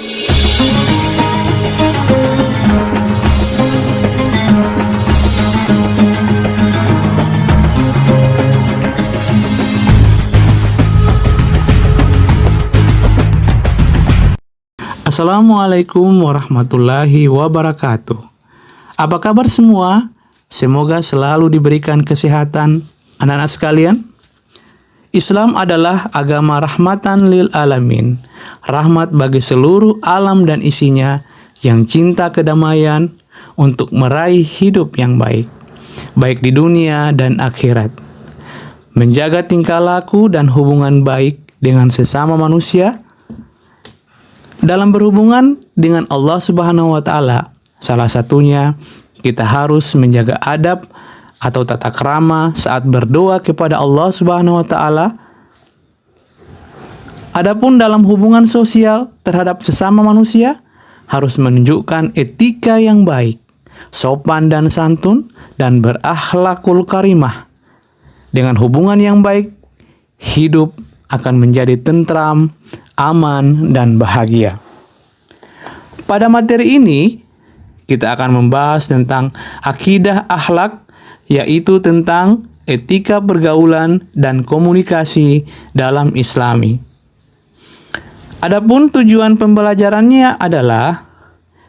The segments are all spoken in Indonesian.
Assalamualaikum warahmatullahi wabarakatuh. Apa kabar semua? Semoga selalu diberikan kesehatan anak-anak sekalian. Islam adalah agama rahmatan lil alamin, rahmat bagi seluruh alam dan isinya, yang cinta kedamaian untuk meraih hidup yang baik, baik di dunia dan akhirat. Menjaga tingkah laku dan hubungan baik dengan sesama manusia. Dalam berhubungan dengan Allah Subhanahu wa Ta'ala, salah satunya kita harus menjaga adab atau tata krama saat berdoa kepada Allah Subhanahu wa Ta'ala. Adapun dalam hubungan sosial terhadap sesama manusia, harus menunjukkan etika yang baik, sopan dan santun, dan berakhlakul karimah. Dengan hubungan yang baik, hidup akan menjadi tentram, aman, dan bahagia. Pada materi ini, kita akan membahas tentang akidah akhlak, yaitu tentang etika pergaulan dan komunikasi dalam Islami. Adapun tujuan pembelajarannya adalah,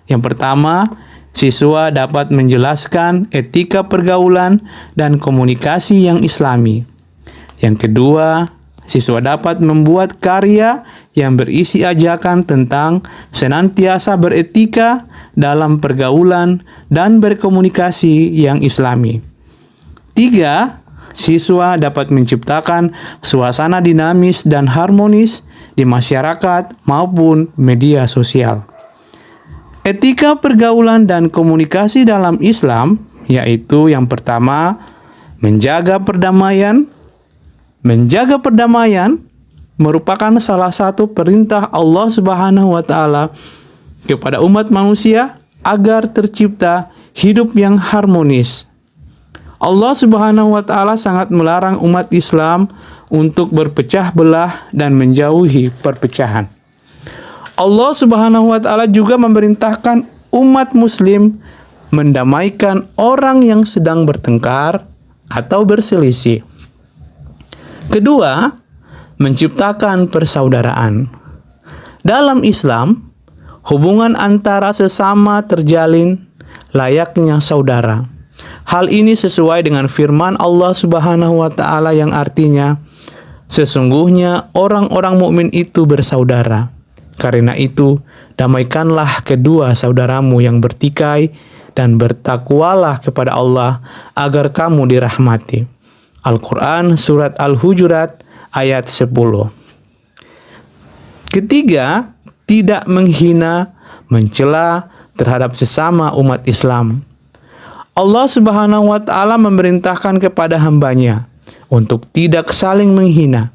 yang pertama, siswa dapat menjelaskan etika pergaulan dan komunikasi yang Islami. Yang kedua, siswa dapat membuat karya yang berisi ajakan tentang senantiasa beretika dalam pergaulan dan berkomunikasi yang Islami. 3. Siswa dapat menciptakan suasana dinamis dan harmonis di masyarakat maupun media sosial. Etika pergaulan dan komunikasi dalam Islam, yaitu yang pertama, menjaga perdamaian. Menjaga perdamaian merupakan salah satu perintah Allah Subhanahu wa Ta'ala kepada umat manusia agar tercipta hidup yang harmonis. Allah Subhanahu wa Ta'ala sangat melarang umat Islam untuk berpecah belah dan menjauhi perpecahan. Allah Subhanahu wa Ta'ala juga memerintahkan umat muslim mendamaikan orang yang sedang bertengkar atau berselisih. Kedua, menciptakan persaudaraan. Dalam Islam, hubungan antara sesama terjalin layaknya saudara. Hal ini sesuai dengan firman Allah Subhanahu wa Ta'ala yang artinya, sesungguhnya orang-orang mukmin itu bersaudara. Karena itu, damaikanlah kedua saudaramu yang bertikai dan bertakwalah kepada Allah agar kamu dirahmati. Al-Quran Surat Al-Hujurat ayat 10. Ketiga, tidak menghina, mencela terhadap sesama umat Islam. Allah Subhanahu wa Ta'ala memerintahkan kepada hambanya untuk tidak saling menghina.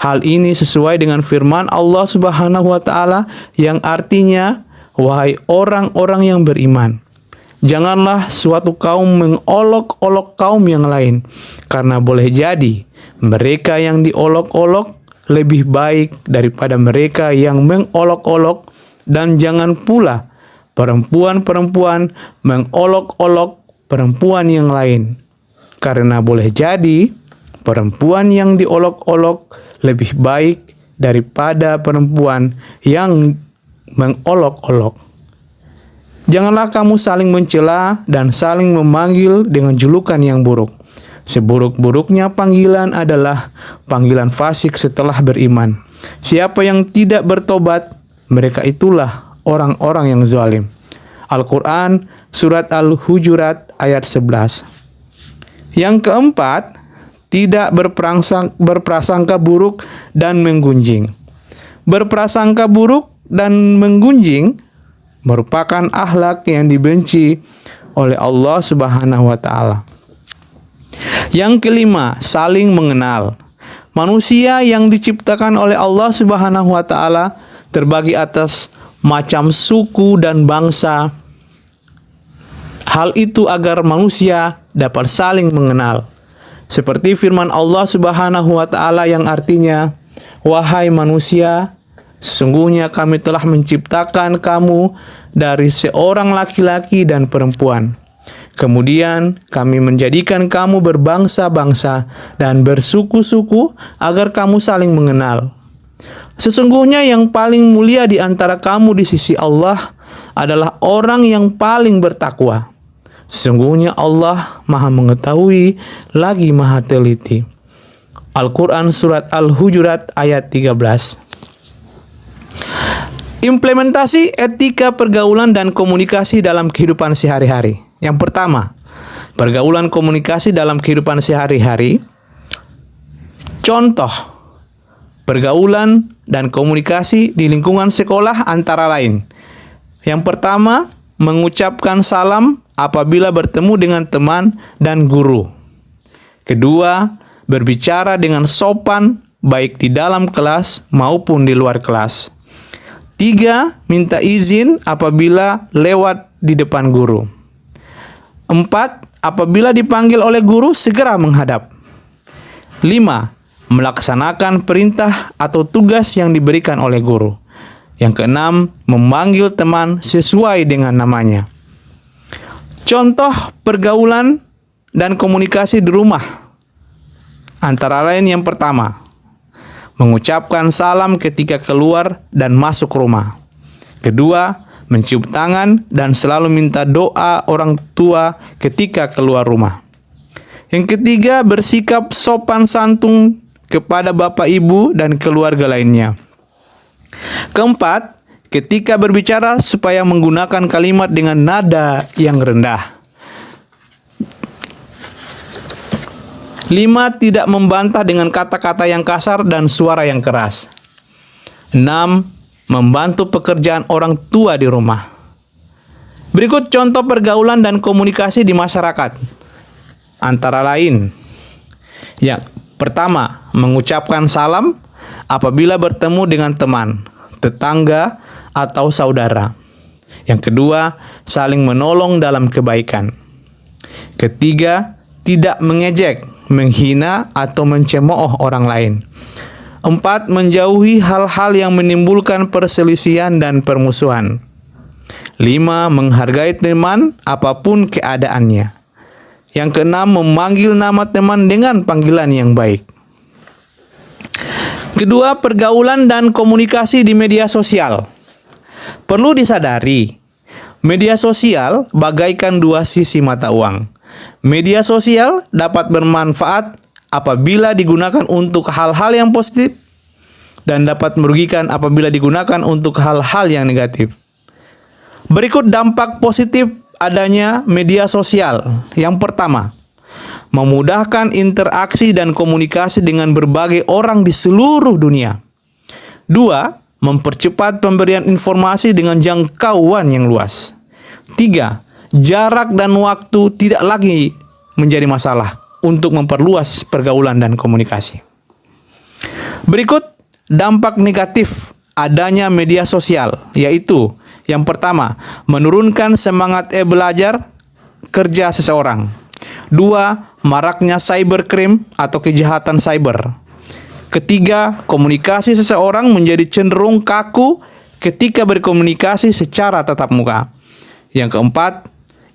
Hal ini sesuai dengan firman Allah Subhanahu wa Ta'ala yang artinya, wahai orang-orang yang beriman, janganlah suatu kaum mengolok-olok kaum yang lain, karena boleh jadi mereka yang diolok-olok lebih baik daripada mereka yang mengolok-olok, dan jangan pula perempuan-perempuan mengolok-olok perempuan yang lain, karena boleh jadi perempuan yang diolok-olok lebih baik daripada perempuan yang mengolok-olok. Janganlah kamu saling mencela dan saling memanggil dengan julukan yang buruk. Seburuk-buruknya panggilan adalah panggilan fasik setelah beriman. Siapa yang tidak bertobat, mereka itulah orang-orang yang zalim. Al-Quran Surat Al-Hujurat ayat 11. Yang keempat, tidak berprasangka buruk dan menggunjing. Berprasangka buruk dan menggunjing merupakan akhlak yang dibenci oleh Allah Subhanahu wa Ta'ala. Yang kelima, saling mengenal. Manusia yang diciptakan oleh Allah Subhanahu wa Ta'ala terbagi atas macam suku dan bangsa. Hal itu agar manusia dapat saling mengenal. Seperti firman Allah Subhanahu wa Ta'ala yang artinya, wahai manusia, Sesungguhnya kami telah menciptakan kamu dari seorang laki-laki dan perempuan. Kemudian kami menjadikan kamu berbangsa-bangsa dan bersuku-suku agar kamu saling mengenal. Sesungguhnya yang paling mulia di antara kamu di sisi Allah adalah orang yang paling bertakwa. Sesungguhnya Allah Maha Mengetahui lagi Maha Teliti. Al-Quran Surat Al-Hujurat ayat 13. Implementasi etika pergaulan dan komunikasi dalam kehidupan sehari-hari. Yang pertama, pergaulan komunikasi dalam kehidupan sehari-hari. Contoh pergaulan dan komunikasi di lingkungan sekolah antara lain. Yang pertama, mengucapkan salam apabila bertemu dengan teman dan guru. Kedua, berbicara dengan sopan baik di dalam kelas maupun di luar kelas. Tiga, minta izin apabila lewat di depan guru. Empat, apabila dipanggil oleh guru segera menghadap. Lima, melaksanakan perintah atau tugas yang diberikan oleh guru. Yang keenam, memanggil teman sesuai dengan namanya. Contoh pergaulan dan komunikasi di rumah. Antara lain yang pertama, mengucapkan salam ketika keluar dan masuk rumah. Kedua, mencium tangan dan selalu minta doa orang tua ketika keluar rumah. Yang ketiga, bersikap sopan santun kepada bapak ibu dan keluarga lainnya. Keempat, ketika berbicara supaya menggunakan kalimat dengan nada yang rendah. 5. Tidak membantah dengan kata-kata yang kasar dan suara yang keras. 6. Membantu pekerjaan orang tua di rumah. Berikut contoh pergaulan dan komunikasi di masyarakat. Antara lain, yang pertama, mengucapkan salam apabila bertemu dengan teman, tetangga, atau saudara. Yang kedua, saling menolong dalam kebaikan. Ketiga, tidak mengejek, menghina, atau mencemooh orang lain. 4. Menjauhi hal-hal yang menimbulkan perselisihan dan permusuhan. 5. Menghargai teman apapun keadaannya. Yang keenam, memanggil nama teman dengan panggilan yang baik. Kedua, pergaulan dan komunikasi di media sosial. Perlu disadari, media sosial bagaikan dua sisi mata uang. Media sosial dapat bermanfaat apabila digunakan untuk hal-hal yang positif dan dapat merugikan apabila digunakan untuk hal-hal yang negatif. Berikut dampak positif adanya media sosial. Yang pertama, memudahkan interaksi dan komunikasi dengan berbagai orang di seluruh dunia. 2. Mempercepat pemberian informasi dengan jangkauan yang luas. 3. Jarak dan waktu tidak lagi menjadi masalah untuk memperluas pergaulan dan komunikasi. Berikut dampak negatif adanya media sosial, yaitu yang pertama, menurunkan semangat belajar kerja seseorang. 2. Maraknya cybercrime atau kejahatan cyber. Ketiga, komunikasi seseorang menjadi cenderung kaku ketika berkomunikasi secara tatap muka. Yang keempat,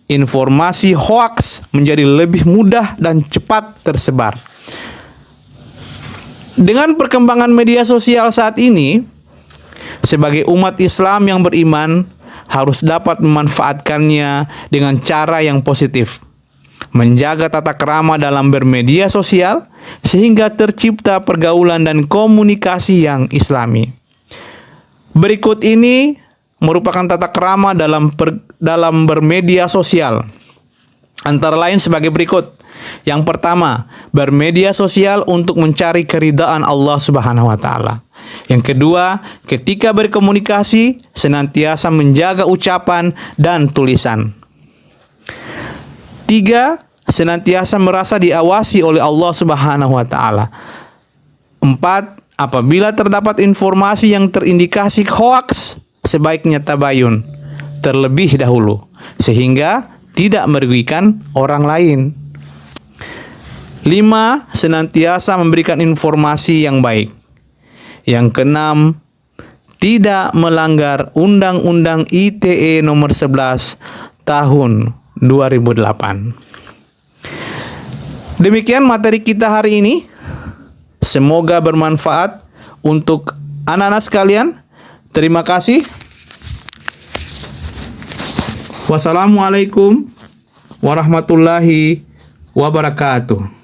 informasi hoaks menjadi lebih mudah dan cepat tersebar. Dengan perkembangan media sosial saat ini, sebagai umat Islam yang beriman harus dapat memanfaatkannya dengan cara yang positif. Menjaga tata krama dalam bermedia sosial sehingga tercipta pergaulan dan komunikasi yang islami. Berikut ini merupakan tata krama dalam bermedia sosial. Antara lain sebagai berikut. Yang pertama, bermedia sosial untuk mencari keridhaan Allah Subhanahu wa taala. Yang kedua, ketika berkomunikasi senantiasa menjaga ucapan dan tulisan. 3. Senantiasa merasa diawasi oleh Allah Subhanahu wa taala. 4. Apabila terdapat informasi yang terindikasi hoaks, sebaiknya tabayun terlebih dahulu sehingga tidak merugikan orang lain. 5. Senantiasa memberikan informasi yang baik. Yang keenam, tidak melanggar Undang-Undang ITE nomor 11 tahun 2008. Demikian materi kita hari ini. Semoga bermanfaat untuk anak-anak sekalian. Terima kasih. Wassalamualaikum warahmatullahi wabarakatuh.